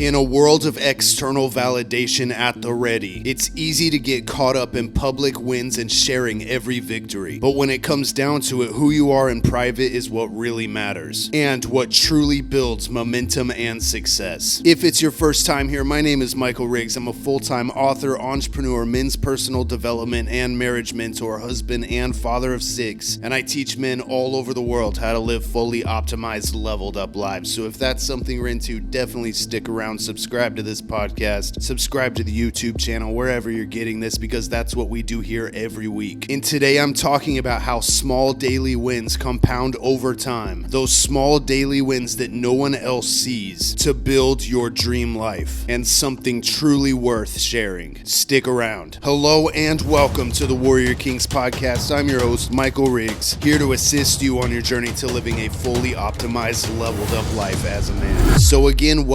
In a world of external validation at the ready, it's easy to get caught up in public wins and sharing every victory. But when it comes down to it, who you are in private is what really matters, and what truly builds momentum and success. If it's your first time here, my name is Michael Riggs. I'm a full-time author, entrepreneur, men's personal development, and marriage mentor, husband, and father of 6. And I teach men all over the world how to live fully optimized, leveled up lives. So if that's something you're into, definitely stick around. Subscribe to this podcast, subscribe to the YouTube channel, wherever you're getting this, because that's what we do here every week. And today I'm talking about how small daily wins compound over time. Those small daily wins that no one else sees to build your dream life and something truly worth sharing. Stick around. Hello and welcome to the Warrior Kings podcast. I'm your host, Michael Riggs, here to assist you on your journey to living a fully optimized, leveled up life as a man. So again,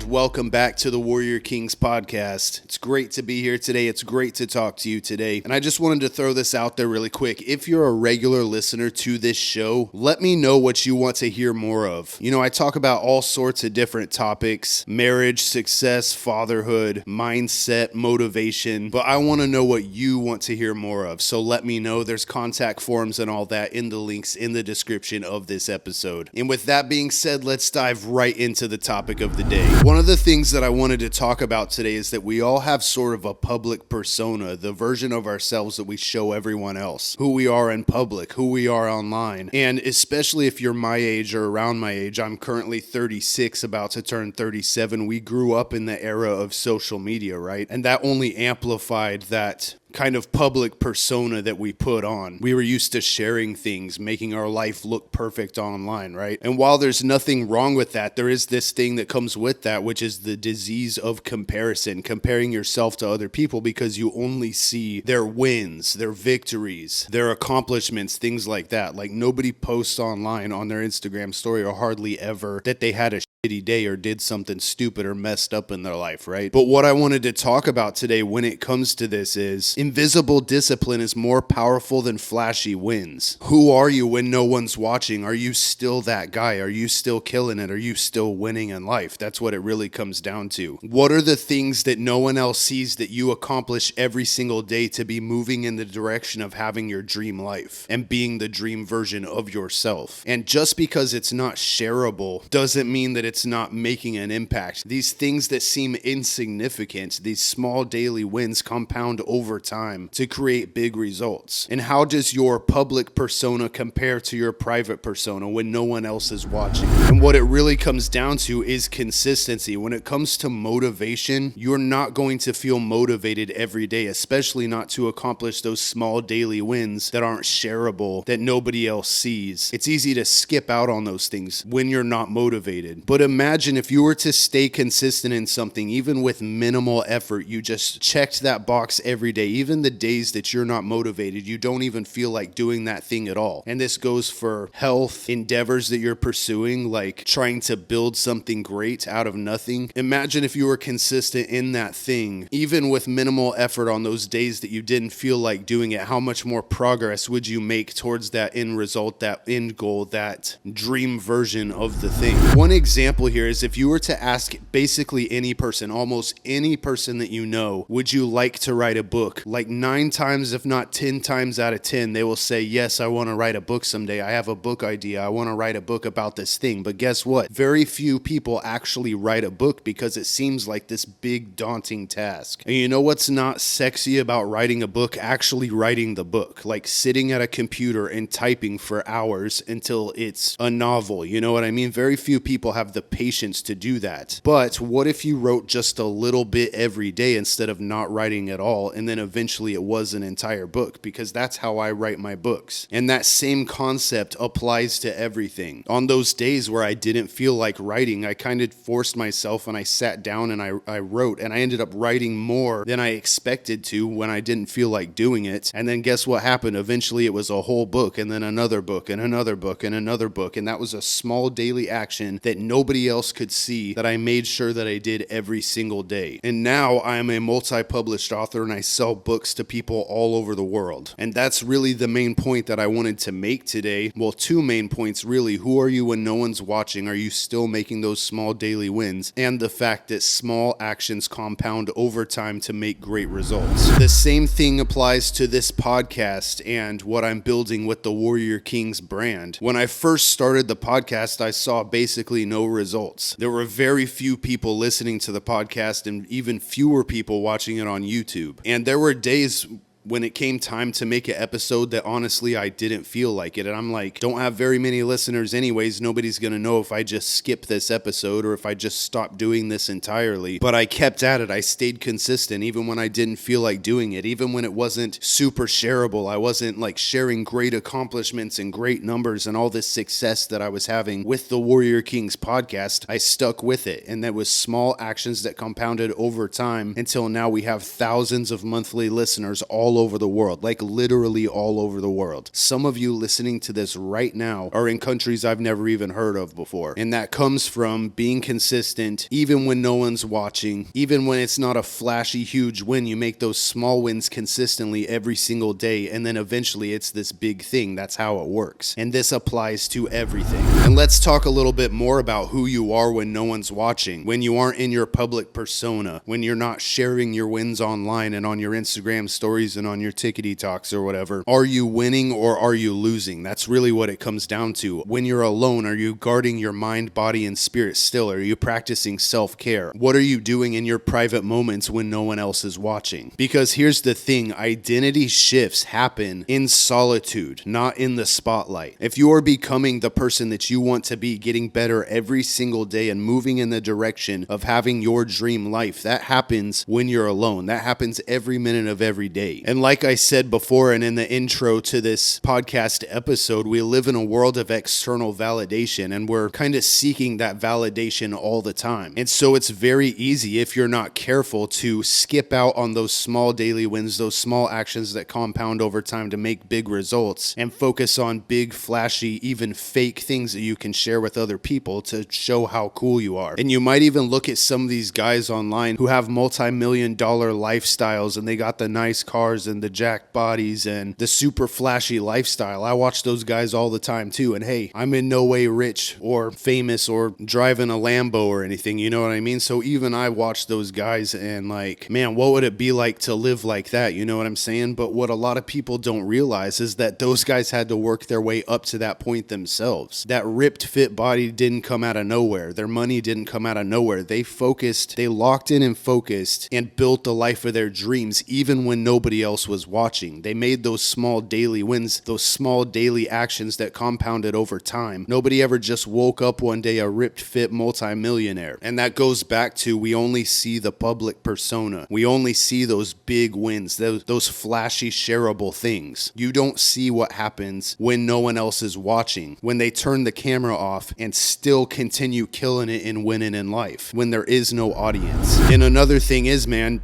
welcome back to the Warrior Kings podcast. It's great to be here today. It's great to talk to you today. And I just wanted to throw this out there really quick. If you're a regular listener to this show, let me know what you want to hear more of. You know, I talk about all sorts of different topics: marriage, success, fatherhood, mindset, motivation, but I want to know what you want to hear more of. So let me know. There's contact forms and all that in the links in the description of this episode. And with that being said, let's dive right into the topic of the day. One of the things that I wanted to talk about today is that we all have sort of a public persona, the version of ourselves that we show everyone else, who we are in public, who we are online. And especially if you're my age or around my age, I'm currently 36, about to turn 37. We grew up in the era of social media, right? And that only amplified that kind of public persona that we put on. We were used to sharing things, making our life look perfect online, right? And while there's nothing wrong with that, there is this thing that comes with that, which is the disease of comparison, comparing yourself to other people because you only see their wins, their victories, their accomplishments, things like that. Like nobody posts online on their Instagram story, or hardly ever, that they had a shitty day or did something stupid or messed up in their life, right? But what I wanted to talk about today when it comes to this is invisible discipline is more powerful than flashy wins. Who are you when no one's watching? Are you still that guy? Are you still killing it? Are you still winning in life? That's what it really comes down to. What are the things that no one else sees that you accomplish every single day to be moving in the direction of having your dream life and being the dream version of yourself? And just because it's not shareable doesn't mean that it's not making an impact. These things that seem insignificant, these small daily wins, compound over time to create big results. And how does your public persona compare to your private persona when no one else is watching? And what it really comes down to is consistency. When it comes to motivation, you're not going to feel motivated every day, especially not to accomplish those small daily wins that aren't shareable, that nobody else sees. It's easy to skip out on those things when you're not motivated. But imagine if you were to stay consistent in something, even with minimal effort, you just checked that box every day, even the days that you're not motivated, you don't even feel like doing that thing at all. And this goes for health endeavors that you're pursuing, like trying to build something great out of nothing. Imagine if you were consistent in that thing, even with minimal effort on those days that you didn't feel like doing it. How much more progress would you make towards that end result, that end goal, that dream version of the thing? One example here is if you were to ask basically any person, almost any person that you know, would you like to write a book? Like 9 times, if not 10 times out of 10, they will say, yes, I want to write a book someday. I have a book idea. I want to write a book about this thing. But guess what? Very few people actually write a book because it seems like this big daunting task. And you know what's not sexy about writing a book? Actually writing the book, like sitting at a computer and typing for hours until it's a novel. You know what I mean? Very few people have the patience to do that. But what if you wrote just a little bit every day instead of not writing at all, and then eventually it was an entire book? Because that's how I write my books. And that same concept applies to everything. On those days where I didn't feel like writing, I kind of forced myself and I sat down and I wrote, and I ended up writing more than I expected to when I didn't feel like doing it. And then guess what happened? Eventually it was a whole book, and then another book, and another book, and another book. And that was a small daily action that nobody nobody else could see that I made sure that I did every single day. And now I am a multi-published author and I sell books to people all over the world. And that's really the main point that I wanted to make today. Well, two main points really. Who are you when no one's watching? Are you still making those small daily wins? And the fact that small actions compound over time to make great results. The same thing applies to this podcast and what I'm building with the Warrior Kings brand. When I first started the podcast, I saw basically no results. There were very few people listening to the podcast and even fewer people watching it on YouTube. And there were days when it came time to make an episode that honestly I didn't feel like it. And I'm like, don't have very many listeners anyways. Nobody's going to know if I just skip this episode or if I just stop doing this entirely. But I kept at it. I stayed consistent even when I didn't feel like doing it. Even when it wasn't super shareable. I wasn't like sharing great accomplishments and great numbers and all this success that I was having with the Warrior Kings podcast. I stuck with it. And that was small actions that compounded over time until now we have thousands of monthly listeners all over the world, like literally all over the world. Some of you listening to this right now are in countries I've never even heard of before. And that comes from being consistent, even when no one's watching, even when it's not a flashy, huge win. You make those small wins consistently every single day, and then eventually it's this big thing. That's how it works. And this applies to everything. And let's talk a little bit more about who you are when no one's watching, when you aren't in your public persona, when you're not sharing your wins online and on your Instagram stories and on your tickety talks or whatever. Are you winning or are you losing? That's really what it comes down to. When you're alone, are you guarding your mind, body, and spirit still? Are you practicing self-care? What are you doing in your private moments when no one else is watching? Because here's the thing, identity shifts happen in solitude, not in the spotlight. If you are becoming the person that you want to be, getting better every single day and moving in the direction of having your dream life, that happens when you're alone. That happens every minute of every day. And like I said before and in the intro to this podcast episode, we live in a world of external validation and we're kind of seeking that validation all the time. And so it's very easy, if you're not careful, to skip out on those small daily wins, those small actions that compound over time to make big results, and focus on big, flashy, even fake things that you can share with other people to show how cool you are. And you might even look at some of these guys online who have multi-million-dollar lifestyles and they got the nice cars and the jack bodies and the super flashy lifestyle. I watch those guys all the time too. And hey, I'm in no way rich or famous or driving a Lambo or anything, you know what I mean? So even I watch those guys and like, man, what would it be like to live like that? You know what I'm saying? But what a lot of people don't realize is that those guys had to work their way up to that point themselves. That ripped, fit body didn't come out of nowhere. Their money didn't come out of nowhere. They focused, they locked in and focused and built the life of their dreams even when nobody else was watching. They made those small daily wins, those small daily actions that compounded over time. Nobody ever just woke up one day a ripped, fit multimillionaire. And that goes back to, we only see the public persona. We only see those big wins, those flashy, shareable things. You don't see what happens when no one else is watching, when they turn the camera off and still continue killing it and winning in life, when there is no audience. And another thing is, man,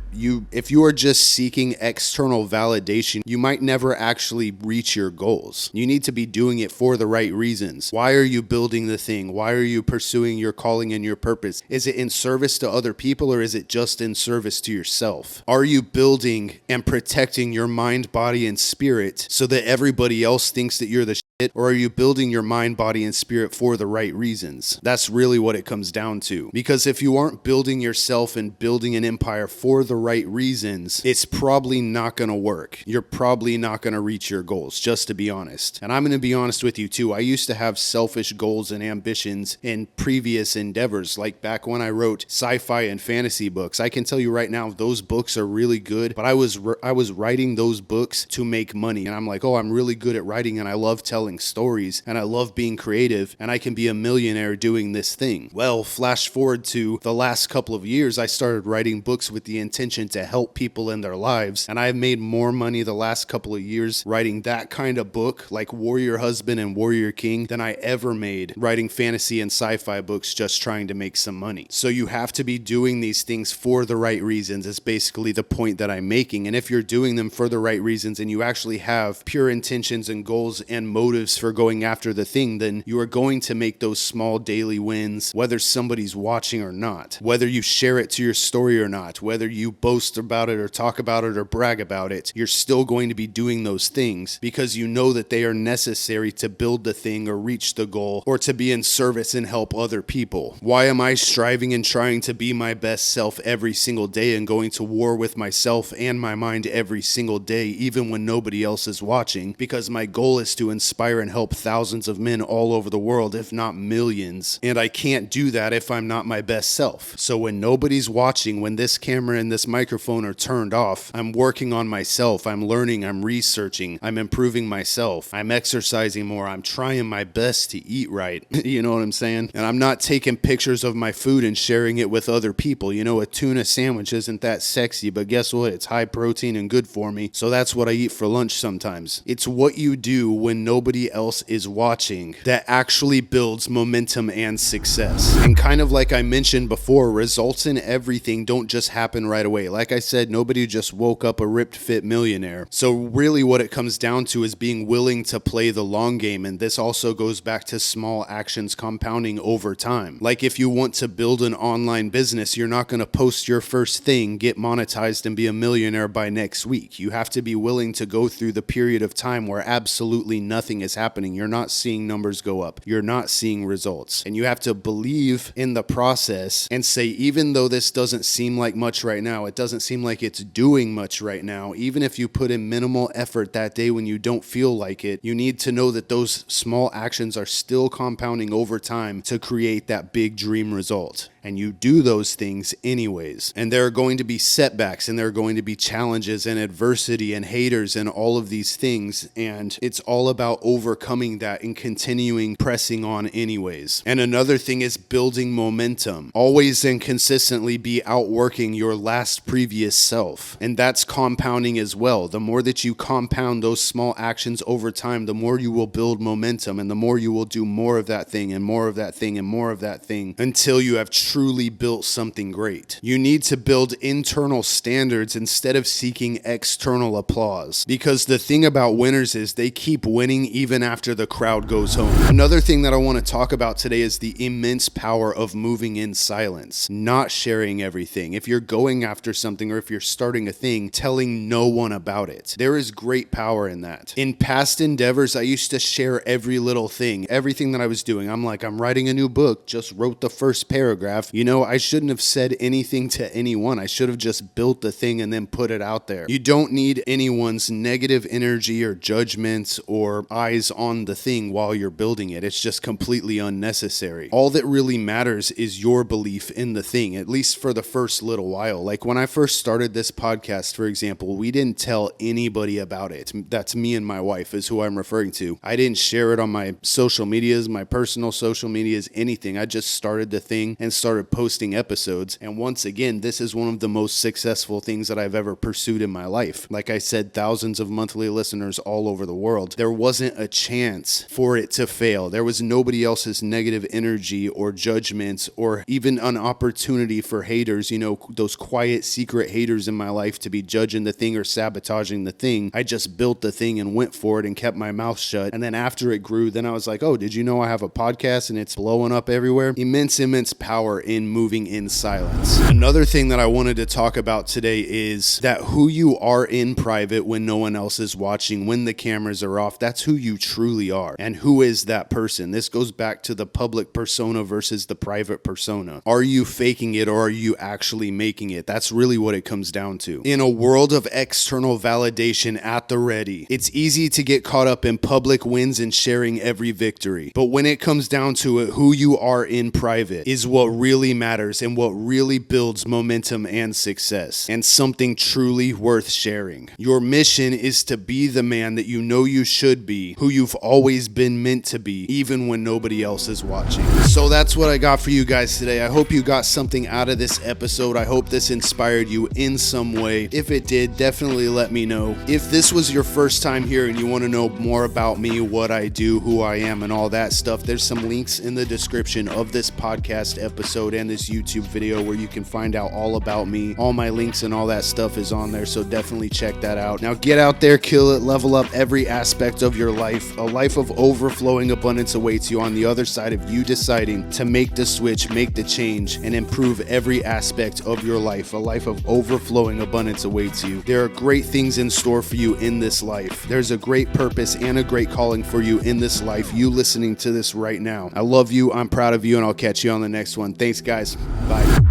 if you are just seeking external validation, you might never actually reach your goals. You need to be doing it for the right reasons. Why are you building the thing? Why are you pursuing your calling and your purpose? Is it in service to other people or is it just in service to yourself? Are you building and protecting your mind, body, and spirit so that everybody else thinks that you're the shit? Or are you building your mind, body, and spirit for the right reasons? That's really what it comes down to. Because if you aren't building yourself and building an empire for the right reasons, it's probably not going to work. You're probably not going to reach your goals, just to be honest. And I'm going to be honest with you too. I used to have selfish goals and ambitions in previous endeavors, like back when I wrote sci-fi and fantasy books. I can tell you right now, those books are really good, but I was writing those books to make money. And I'm like, oh, I'm really good at writing and I love telling stories and I love being creative and I can be a millionaire doing this thing. Well, flash forward to the last couple of years, I started writing books with the intention to help people in their lives. And I've made more money the last couple of years writing that kind of book, like Warrior Husband and Warrior King, than I ever made writing fantasy and sci-fi books just trying to make some money. So you have to be doing these things for the right reasons. It's basically the point that I'm making. And if you're doing them for the right reasons and you actually have pure intentions and goals and motives motives for going after the thing, then you are going to make those small daily wins, whether somebody's watching or not, whether you share it to your story or not, whether you boast about it or talk about it or brag about it, you're still going to be doing those things because you know that they are necessary to build the thing or reach the goal or to be in service and help other people. Why am I striving and trying to be my best self every single day and going to war with myself and my mind every single day, even when nobody else is watching? Because my goal is to inspire and help thousands of men all over the world, if not millions. And I can't do that if I'm not my best self. So when nobody's watching, when this camera and this microphone are turned off, I'm working on myself. I'm learning, I'm researching, I'm improving myself. I'm exercising more. I'm trying my best to eat right. You know what I'm saying? And I'm not taking pictures of my food and sharing it with other people. You know, a tuna sandwich isn't that sexy, but guess what? It's high protein and good for me. So that's what I eat for lunch sometimes. It's what you do when nobody else is watching that actually builds momentum and success. And kind of like I mentioned before, results in everything don't just happen right away. Like I said, nobody just woke up a ripped fit millionaire. So really what it comes down to is being willing to play the long game. And this also goes back to small actions compounding over time. Like if you want to build an online business, you're not going to post your first thing, get monetized, and be a millionaire by next week. You have to be willing to go through the period of time where absolutely nothing is happening. You're not seeing numbers go up. You're not seeing results. And you have to believe in the process and say, even though this doesn't seem like much right now, it doesn't seem like it's doing much right now, even if you put in minimal effort that day when you don't feel like it, you need to know that those small actions are still compounding over time to create that big dream result. And you do those things anyways. And there are going to be setbacks, and there are going to be challenges and adversity and haters and all of these things. And it's all about overcoming that and continuing pressing on anyways. And another thing is building momentum. Always and consistently be outworking your last previous self. And that's compounding as well. The more that you compound those small actions over time, the more you will build momentum, and the more you will do more of that thing and more of that thing and more of that thing until you have truly built something great. You need to build internal standards instead of seeking external applause, because the thing about winners is they keep winning even after the crowd goes home. Another thing that I want to talk about today is the immense power of moving in silence, not sharing everything. If you're going after something or if you're starting a thing, telling no one about it. There is great power in that. In past endeavors, I used to share every little thing, everything that I was doing. I'm writing a new book, just wrote the first paragraph. You know, I shouldn't have said anything to anyone. I should have just built the thing and then put it out there. You don't need anyone's negative energy or judgments or eyes on the thing while you're building it. It's just completely unnecessary. All that really matters is your belief in the thing, at least for the first little while. Like when I first started this podcast, for example, we didn't tell anybody about it. That's me and my wife is who I'm referring to. I didn't share it on my social medias, my personal social medias, anything. I just started the thing and started posting episodes. And once again, this is one of the most successful things that I've ever pursued in my life. Like I said, thousands of monthly listeners all over the world. There wasn't a chance for it to fail. There was nobody else's negative energy or judgments or even an opportunity for haters, you know, those quiet secret haters in my life to be judging the thing or sabotaging the thing. I just built the thing and went for it and kept my mouth shut. And then after it grew, then I was like, oh, did you know I have a podcast and it's blowing up everywhere? Immense power in moving in silence. Another thing that I wanted to talk about today is that who you are in private when no one else is watching, when the cameras are off, that's who you truly are. And who is that person? This goes back to the public persona versus the private persona. Are you faking it or are you actually making it? That's really what it comes down to. In a world of external validation at the ready, it's easy to get caught up in public wins and sharing every victory. But when it comes down to it, who you are in private is what really matters and what really builds momentum and success, and something truly worth sharing. Your mission is to be the man that you know you should be, who you've always been meant to be, even when nobody else is watching. So that's what I got for you guys today. I hope you got something out of this episode. I hope this inspired you in some way. If it did, definitely let me know. If this was your first time here and you want to know more about me, what I do, who I am, and all that stuff, there's some links in the description of this podcast episode episode and this YouTube video where you can find out all about me. All my links and all that stuff is on there, so definitely check that out. Now get out there, kill it, level up every aspect of your life. A life of overflowing abundance awaits you on the other side of you deciding to make the switch, make the change, and improve every aspect of your life. A life of overflowing abundance awaits you. There are great things in store for you in this life. There's a great purpose and a great calling for you in this life. You listening to this right now. I love you. I'm proud of you, and I'll catch you on the next one. Thanks, guys. Bye.